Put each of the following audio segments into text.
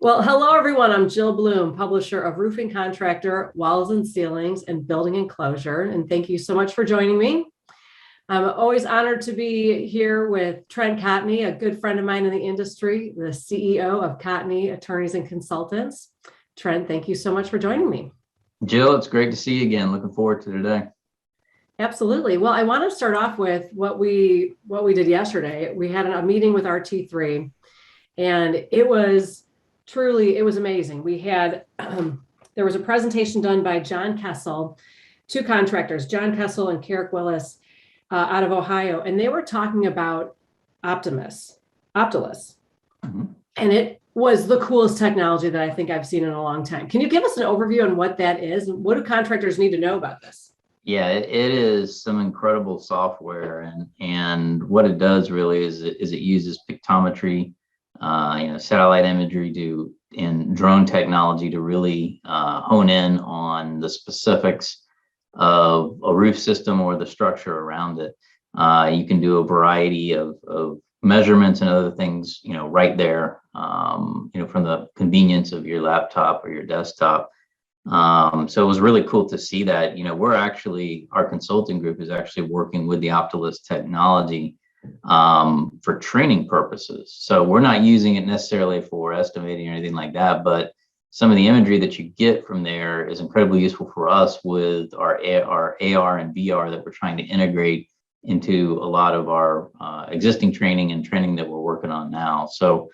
Well, hello everyone. I'm Jill Bloom, publisher of Roofing Contractor, Walls and Ceilings, and Building Enclosure. And thank you so much for joining me. I'm always honored to be here with Trent Cotney, a good friend of mine in the industry, the CEO of Cotney Attorneys and Consultants. Trent, thank you so much for joining me. Jill, it's great to see you again. Looking forward to today. Absolutely. Well, I want to start off with what we did yesterday. We had a meeting with RT3, and it was amazing. We had there was a presentation done by John Kessel, two contractors, John Kessel and Carrick Willis, out of Ohio, and they were talking about Optimus, Optilus, and it was the coolest technology that I think I've seen in a long time. Can you give us an overview on what that is, and what do contractors need to know about this? Yeah, it is some incredible software, and what it does really is it uses pictometry, satellite imagery and drone technology to really hone in on the specifics of a roof system or the structure around it. You can do a variety of measurements and other things, right there, from the convenience of your laptop or your desktop. So it was really cool to see that. Our consulting group is actually working with the Optilus technology for training purposes. So we're not using it necessarily for estimating or anything like that, but some of the imagery that you get from there is incredibly useful for us with our AR and VR that we're trying to integrate into a lot of our existing training and training that we're working on now. So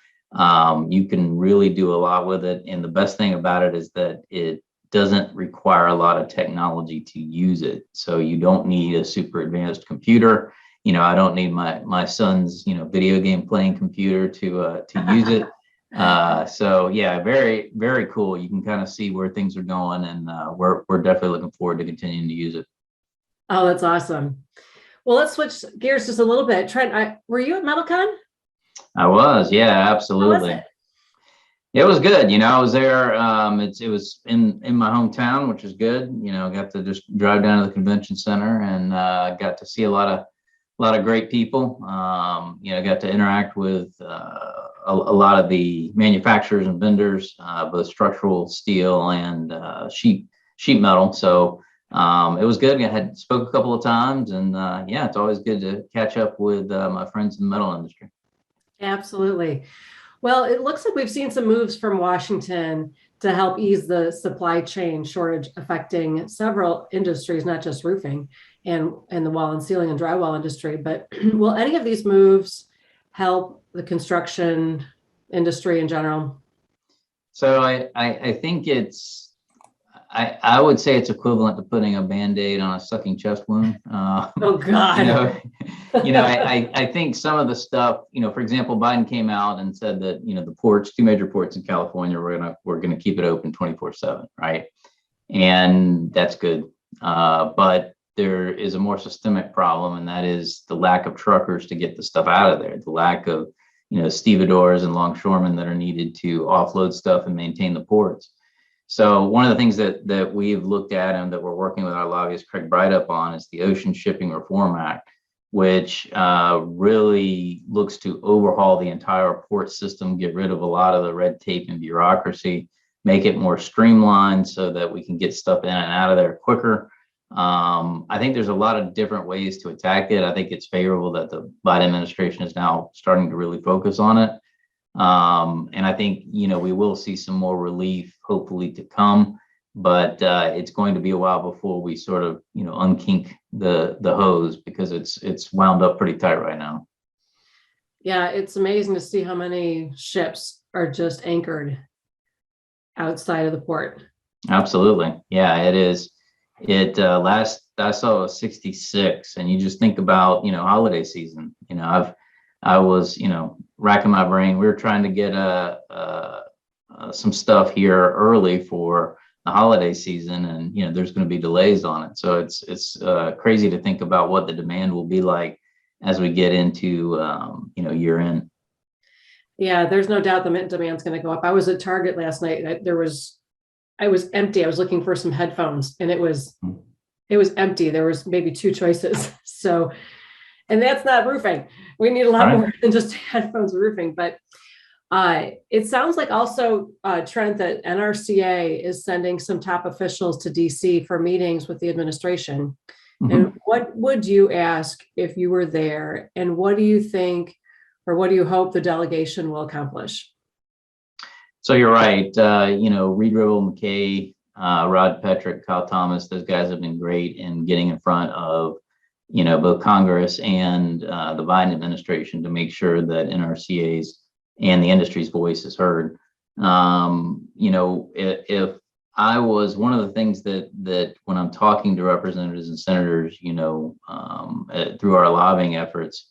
you can really do a lot with it. And the best thing about it is that it doesn't require a lot of technology to use it. So you don't need a super advanced computer. I don't need my son's, video game playing computer to use it. So yeah, very, very cool. You can kind of see where things are going, and we're definitely looking forward to continuing to use it. Oh, that's awesome. Well, let's switch gears just a little bit. Trent, were you at MetalCon? I was, yeah, How was absolutely. it? It was good. I was there. It was in my hometown, which is good. Got to just drive down to the convention center and got to see a lot of great people. Got to interact with a lot of the manufacturers and vendors, both structural steel and sheet metal. So it was good. I had spoke a couple of times, and yeah, it's always good to catch up with my friends in the metal industry. Absolutely. Well, it looks like we've seen some moves from Washington to help ease the supply chain shortage affecting several industries, not just roofing and the wall and ceiling and drywall industry. But will any of these moves help the construction industry in general? So I think I would say it's equivalent to putting a Band-Aid on a sucking chest wound. Oh God. I think some of the stuff, for example, Biden came out and said that, the ports, two major ports in California, we're gonna keep it open 24/7, right? And that's good. But there is a more systemic problem, and that is the lack of truckers to get the stuff out of there, the lack of, stevedores and longshoremen that are needed to offload stuff and maintain the ports. So one of the things that we've looked at and that we're working with our lobbyist Craig Breithaupt on is the Ocean Shipping Reform Act, which really looks to overhaul the entire port system, get rid of a lot of the red tape and bureaucracy, make it more streamlined so that we can get stuff in and out of there quicker. I think there's a lot of different ways to attack it. I think it's favorable that the Biden administration is now starting to really focus on it. And I think, we will see some more relief hopefully to come, but it's going to be a while before we sort of, unkink the hose, because it's wound up pretty tight right now. Yeah, it's amazing to see how many ships are just anchored outside of the port. Absolutely. Yeah, it is. Last I saw was 66, and you just think about, holiday season. I was, racking my brain. We were trying to get some stuff here early for the holiday season, and there's going to be delays on it. So it's crazy to think about what the demand will be like as we get into year end. Yeah, there's no doubt the demand's going to go up. I was at Target last night. I was empty. I was looking for some headphones, and it was empty. There was maybe two choices. So, and that's not roofing. We need a lot more than just headphones roofing. But It sounds like also, Trent, that NRCA is sending some top officials to DC for meetings with the administration. And what would you ask if you were there? And what do you think, or what do you hope the delegation will accomplish? So you're right. Reed Ribble, McKay, Rod Petrick, Kyle Thomas, those guys have been great in getting in front of, both Congress and the Biden administration to make sure that NRCA's and the industry's voice is heard. If I was one of the things that when I'm talking to representatives and senators, through our lobbying efforts,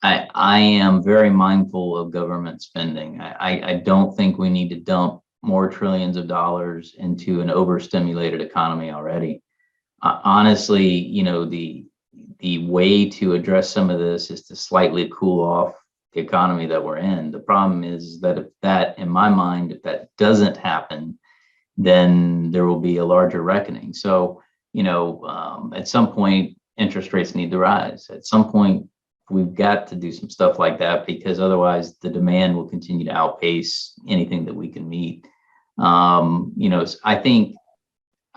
I am very mindful of government spending. I don't think we need to dump more trillions of dollars into an overstimulated economy already. Honestly, the way to address some of this is to slightly cool off the economy that we're in. The problem is that in my mind, if that doesn't happen, then there will be a larger reckoning. So, at some point, interest rates need to rise. At some point, we've got to do some stuff like that, because otherwise the demand will continue to outpace anything that we can meet. I think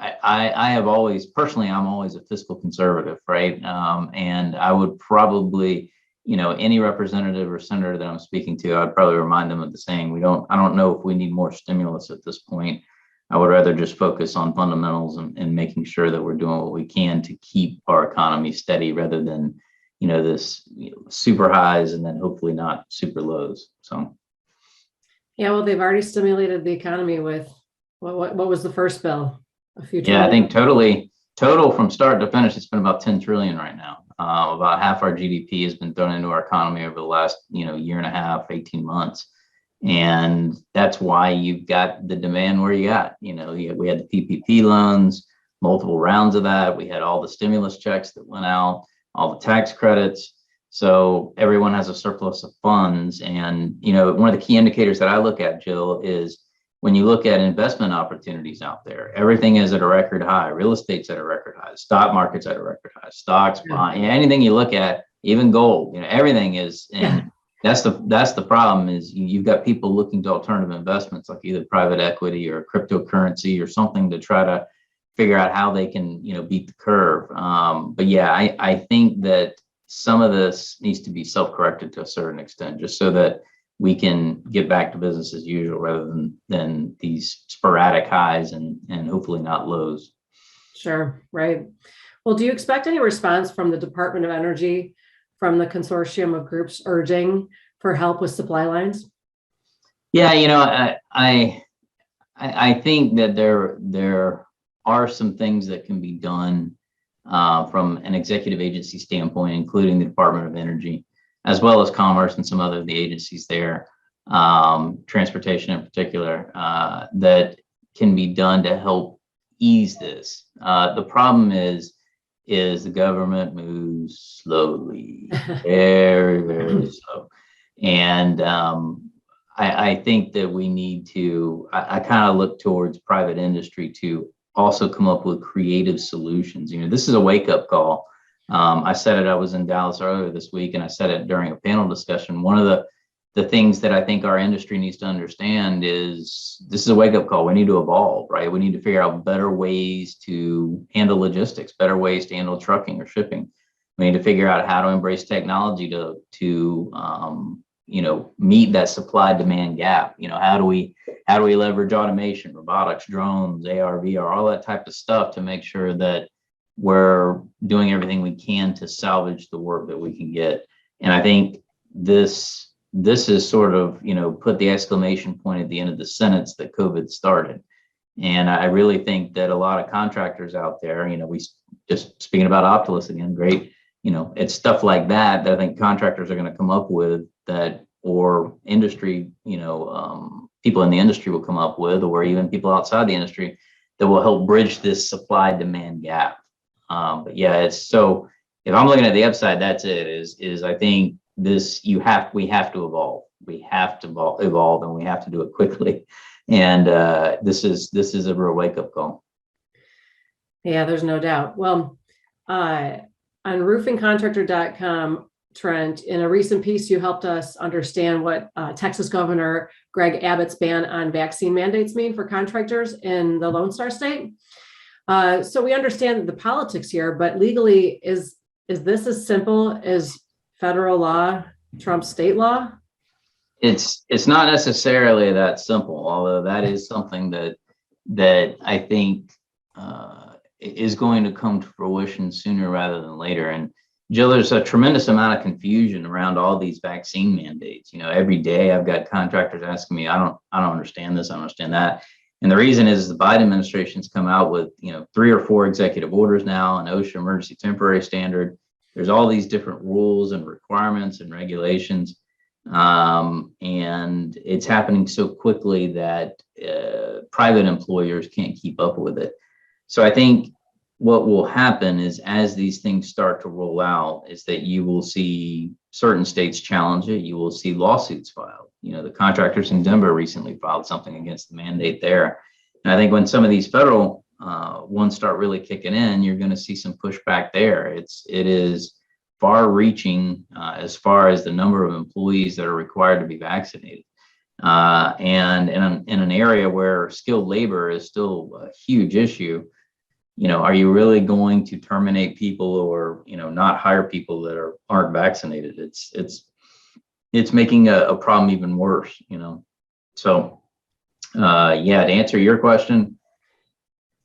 I have always, personally, I'm always a fiscal conservative, right? And I would probably, any representative or senator that I'm speaking to, I'd probably remind them of the saying, I don't know if we need more stimulus at this point. I would rather just focus on fundamentals and making sure that we're doing what we can to keep our economy steady, rather than, this super highs and then hopefully not super lows. So. Yeah, well, they've already stimulated the economy with what was the first bill? A few Yeah, I trillion. think total from start to finish, it's been about 10 trillion right now. About half our GDP has been thrown into our economy over the last, year and a half, 18 months. And that's why you've got the demand where you got, we had the PPP loans, multiple rounds of that. We had all the stimulus checks that went out, all the tax credits. So everyone has a surplus of funds. And, one of the key indicators that I look at, Jill, is when you look at investment opportunities out there, everything is at a record high. Real estate's at a record high. Stock market's at a record high. Stocks, bond, anything you look at, even gold, everything is. And that's the problem, is you've got people looking to alternative investments, like either private equity or cryptocurrency or something, to try to figure out how they can, beat the curve. But yeah, I think that some of this needs to be self-corrected to a certain extent, just so that we can get back to business as usual, rather than these sporadic highs and hopefully not lows. Sure, right. Well, do you expect any response from the Department of Energy, from the consortium of groups urging for help with supply lines? Yeah, I think that there are some things that can be done from an executive agency standpoint, including the Department of Energy, as well as Commerce and some other of the agencies there, transportation in particular, that can be done to help ease this. The problem is the government moves slowly, very, very slow. And I think that we need to, I kind of look towards private industry to also come up with creative solutions. This is a wake-up call. I said it, I was in Dallas earlier this week, and I said it during a panel discussion. One of the things that I think our industry needs to understand is this is a wake-up call. We need to evolve, right? We need to figure out better ways to handle logistics, better ways to handle trucking or shipping. We need to figure out how to embrace technology to meet that supply-demand gap. How do we leverage automation, robotics, drones, AR, VR, all that type of stuff, to make sure that we're doing everything we can to salvage the work that we can get. And I think this is sort of, put the exclamation point at the end of the sentence that COVID started. And I really think that a lot of contractors out there, we just speaking about Optimus again, great, it's stuff like that I think contractors are going to come up with, that, or industry, people in the industry will come up with, or even people outside the industry, that will help bridge this supply demand gap. But yeah, if I'm looking at the upside, that's it, is I think we have to evolve. We have to evolve, and we have to do it quickly. And this is a real wake-up call. Yeah, there's no doubt. Well, on roofingcontractor.com, Trent, in a recent piece, you helped us understand what Texas Governor Greg Abbott's ban on vaccine mandates mean for contractors in the Lone Star State. So we understand the politics here, but legally, is this as simple as federal law trumps state law? It's not necessarily that simple, although that is something that I think is going to come to fruition sooner rather than later. And Jill, there's a tremendous amount of confusion around all these vaccine mandates. Every day I've got contractors asking me, I don't understand this, I don't understand that. And the reason is the Biden administration's come out with 3 or 4 executive orders now, an OSHA emergency temporary standard. There's all these different rules and requirements and regulations. And it's happening so quickly that private employers can't keep up with it. So I think what will happen is, as these things start to roll out, is that you will see certain states challenge it. You will see lawsuits filed. The contractors in Denver recently filed something against the mandate there. And I think when some of these federal ones start really kicking in, you're going to see some pushback there. It is far reaching as far as the number of employees that are required to be vaccinated. And in an area where skilled labor is still a huge issue, are you really going to terminate people or, not hire people that aren't vaccinated? It's making a problem even worse, So, to answer your question,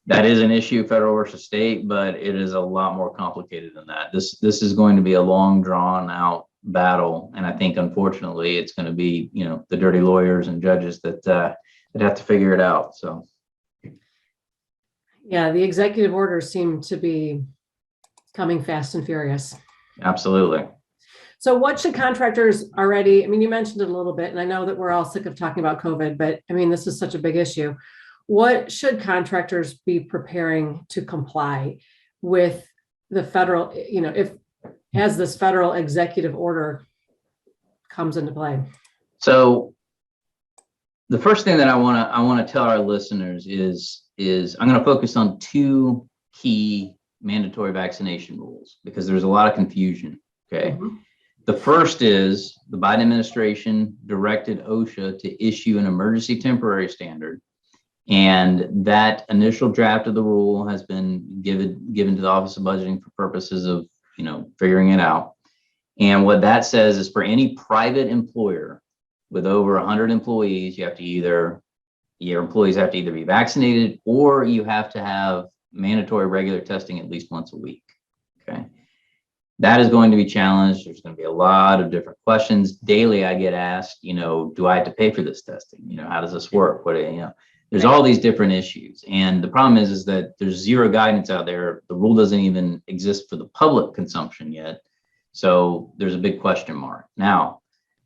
that is an issue, federal versus state, but it is a lot more complicated than that. This is going to be a long, drawn out battle, and I think unfortunately it's going to be the dirty lawyers and judges that have to figure it out. So, yeah, the executive orders seem to be coming fast and furious. Absolutely. So what should contractors already? I mean, you mentioned it a little bit, and I know that we're all sick of talking about COVID, but I mean, this is such a big issue. What should contractors be preparing to comply with the federal, as this federal executive order comes into play? So the first thing that I want to tell our listeners is I'm going to focus on 2 key mandatory vaccination rules because there's a lot of confusion. Okay. Mm-hmm. The first is the Biden administration directed OSHA to issue an emergency temporary standard. And that initial draft of the rule has been given to the Office of Budgeting for purposes of, figuring it out. And what that says is for any private employer with over 100 employees, your employees have to either be vaccinated or you have to have mandatory regular testing at least once a week. Okay. That is going to be challenged. There's going to be a lot of different questions. Daily, I get asked, do I have to pay for this testing? How does this work? There's all these different issues. And the problem is that there's zero guidance out there. The rule doesn't even exist for the public consumption yet. So there's a big question mark. Now,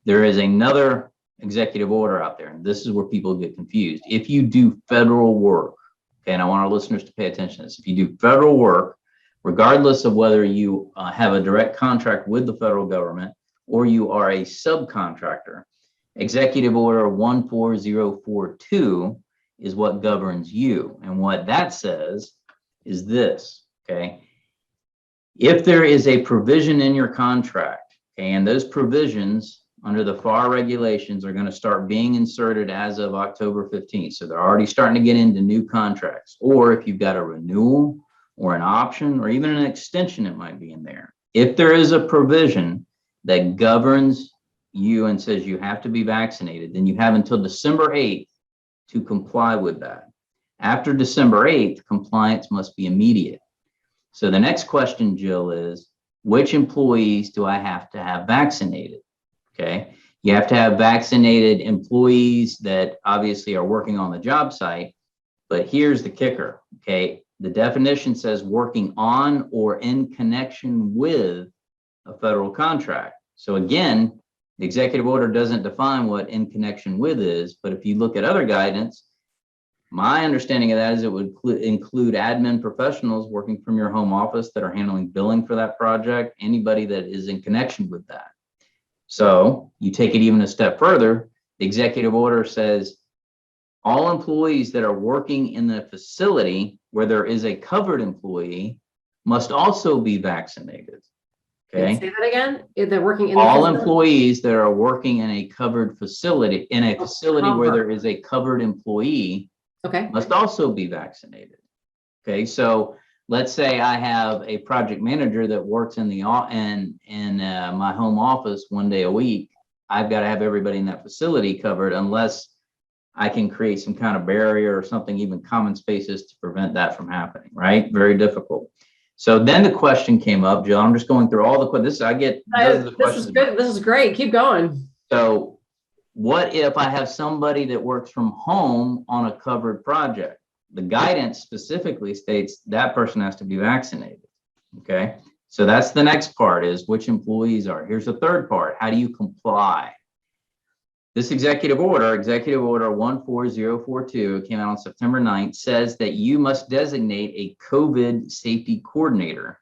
there is another executive order out there, and this is where people get confused. If you do federal work, okay, and I want our listeners to pay attention to this, if you do federal work, regardless of whether you have a direct contract with the federal government or you are a subcontractor, Executive Order 14042 is what governs you. And what that says is this, okay? If there is a provision in your contract, okay, and those provisions under the FAR regulations are going to start being inserted as of October 15th. So they're already starting to get into new contracts. Or if you've got a renewal or an option or even an extension, it might be in there. If there is a provision that governs you and says you have to be vaccinated, then you have until December 8th to comply with that. After December 8th, compliance must be immediate. So the next question, Jill, is which employees do I have to have vaccinated? Okay, you have to have vaccinated employees that obviously are working on the job site, but here's the kicker, okay? The definition says working on or in connection with a federal contract. So again, the executive order doesn't define what in connection with is, but if you look at other guidance, my understanding of that is it would include admin professionals working from your home office that are handling billing for that project, anybody that is in connection with that. So you take it even a step further, the executive order says all employees that are working in the facility where there is a covered employee must also be vaccinated. Okay. Say that again. If they're working in the All facility? employees that are working in a covered facility, where there Covered. is a covered employee, Okay. must also be vaccinated. Okay, so let's say I have a project manager that works in my home office 1 day a week. I've got to have everybody in that facility covered unless I can create some kind of barrier or something, even common spaces to prevent that from happening, right? Very difficult. So then the question came up, Jill. I'm just going through all the questions. I get dozens of This is questions. good. This is great. Keep going. So what if I have somebody that works from home on a covered project? The guidance specifically states that person has to be vaccinated. Okay. So that's the next part, is which employees are. Here's the third part. How do you comply? This executive order 14042, came out on September 9th, says that you must designate a COVID safety coordinator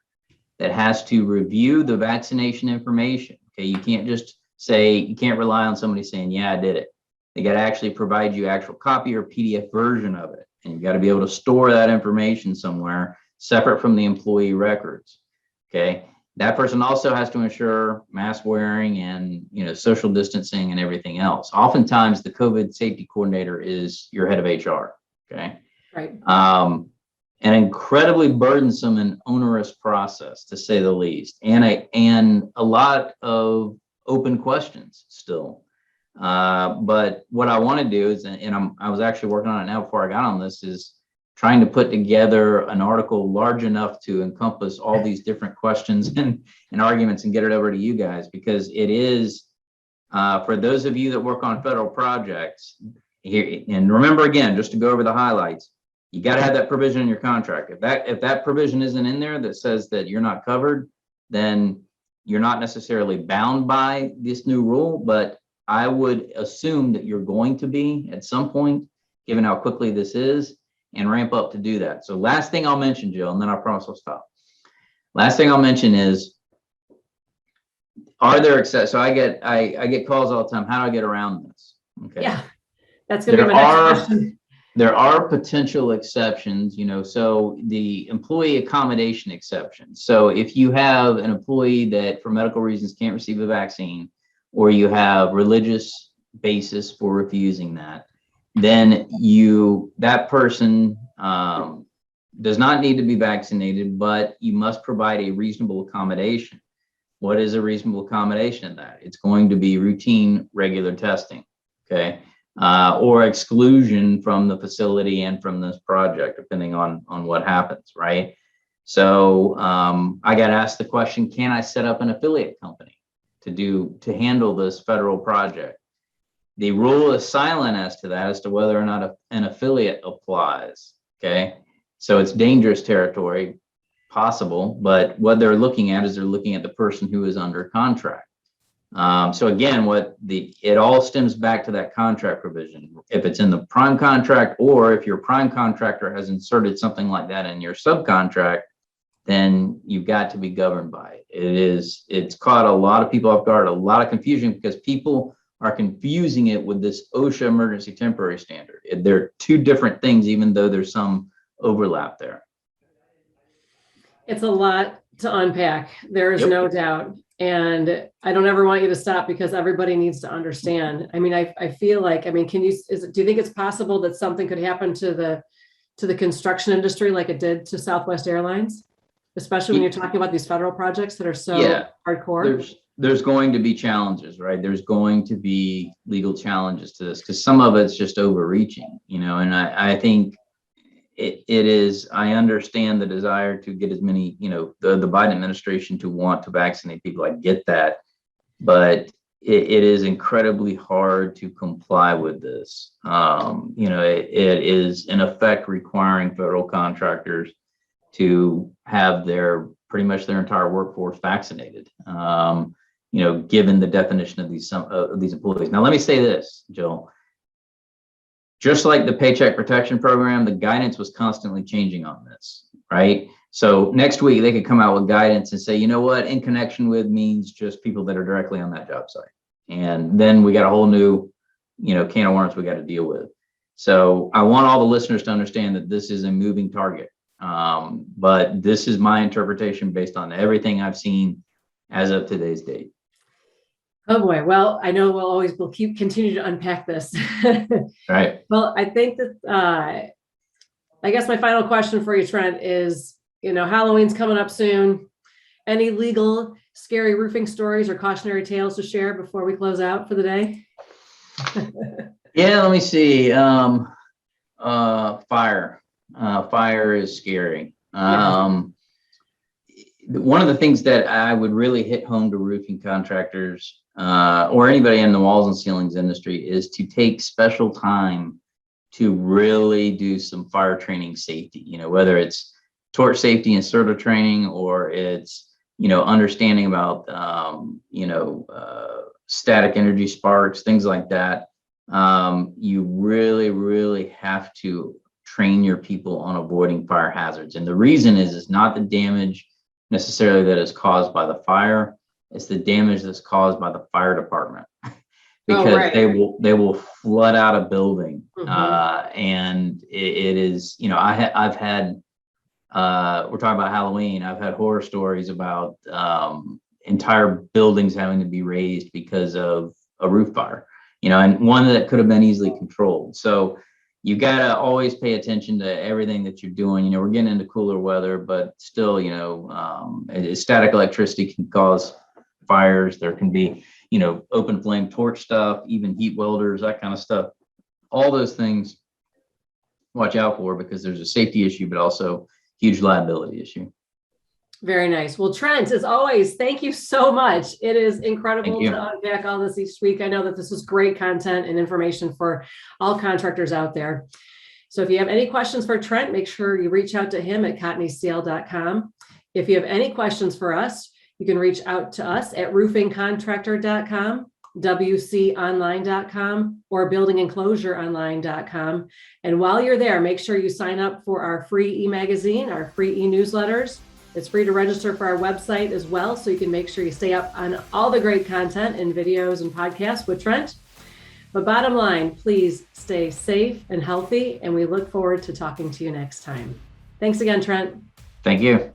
that has to review the vaccination information. Okay, you can't just say, you can't rely on somebody saying, yeah, I did it. They got to actually provide you actual copy or PDF version of it. And you've got to be able to store that information somewhere separate from the employee records. Okay. That person also has to ensure mask wearing and, social distancing and everything else. Oftentimes the COVID safety coordinator is your head of HR. Okay. Right. An incredibly burdensome and onerous process, to say the least, and a lot of open questions still. But what I want to do is, I was actually working on it now before I got on this, is trying to put together an article large enough to encompass all these different questions and arguments and get it over to you guys, because it is, for those of you that work on federal projects here, and remember again, just to go over the highlights, you got to have that provision in your contract. If that provision isn't in there that says that you're not covered, then you're not necessarily bound by this new rule, but I would assume that you're going to be at some point, given how quickly this is, and ramp up to do that. So last thing I'll mention, Jill, and then I promise I'll stop. Last thing I'll mention is, are there access? So I get calls all the time. How do I get around this? Okay. Yeah, that's going to be my next question. There are potential exceptions, so the employee accommodation exception. So if you have an employee that for medical reasons can't receive a vaccine, or you have religious basis for refusing that, then that person does not need to be vaccinated, but you must provide a reasonable accommodation. What is a reasonable accommodation in that? It's going to be routine, regular testing, okay, or exclusion from the facility and from this project, depending on what happens, right? So I got asked the question: can I set up an affiliate company to handle this federal project? The rule is silent as to that, as to whether or not an affiliate applies. Okay, so it's dangerous territory, possible, but what they're looking at is they're looking at the person who is under contract. So again, it all stems back to that contract provision. If it's in the prime contract, or if your prime contractor has inserted something like that in your subcontract, then you've got to be governed by it. It's caught a lot of people off guard, a lot of confusion, because people are confusing it with this OSHA emergency temporary standard. They're two different things, even though there's some overlap there. It's a lot to unpack. There is Yep. no doubt. And I don't ever want you to stop, because everybody needs to understand. I mean, I feel like, do you think it's possible that something could happen to the construction industry like it did to Southwest Airlines, especially when you're talking about these federal projects that are so hardcore? There's going to be challenges, right? There's going to be legal challenges to this, because some of it's just overreaching, and I think it is. I understand the desire to get as many, the Biden administration to want to vaccinate people. I get that, but it is incredibly hard to comply with this. It is in effect requiring federal contractors to have pretty much their entire workforce vaccinated. Given the definition of these employees. Now, let me say this, Jill. Just like the Paycheck Protection Program, the guidance was constantly changing on this, right? So next week they could come out with guidance and say, you know what, in connection with means just people that are directly on that job site. And then we got a whole new, can of worms we got to deal with. So I want all the listeners to understand that this is a moving target. But this is my interpretation based on everything I've seen as of today's date. Oh boy. Well, I know we'll continue to unpack this. Right. Well, I think that, I guess my final question for you, Trent, is, Halloween's coming up soon. Any legal, scary roofing stories or cautionary tales to share before we close out for the day? Yeah, let me see. Fire. Fire is scary. One of the things that I would really hit home to roofing contractors or anybody in the walls and ceilings industry is to take special time to really do some fire training safety, whether it's torch safety and CERTA training, or it's, understanding about, static energy sparks, things like that. You really, really have to train your people on avoiding fire hazards. And the reason is, it's not the damage necessarily that is caused by the fire. It's the damage that's caused by the fire department. Because right. they will flood out a building. Mhm. And it is, I've had, we're talking about Halloween. I've had horror stories about entire buildings having to be razed because of a roof fire, and one that could have been easily controlled. So you got to always pay attention to everything that you're doing. We're getting into cooler weather, but still, static electricity can cause fires. There can be, open flame torch stuff, even heat welders, that kind of stuff. All those things watch out for, because there's a safety issue, but also huge liability issue. Very nice. Well, Trent, as always, thank you so much. It is incredible to unpack all this each week. I know that this is great content and information for all contractors out there. So if you have any questions for Trent, make sure you reach out to him at cottonyscale.com. If you have any questions for us, you can reach out to us at roofingcontractor.com, wconline.com, or buildingenclosureonline.com. And while you're there, make sure you sign up for our free e-magazine, our free e-newsletters. It's free to register for our website as well, so you can make sure you stay up on all the great content and videos and podcasts with Trent. But bottom line, please stay safe and healthy, and we look forward to talking to you next time. Thanks again, Trent. Thank you.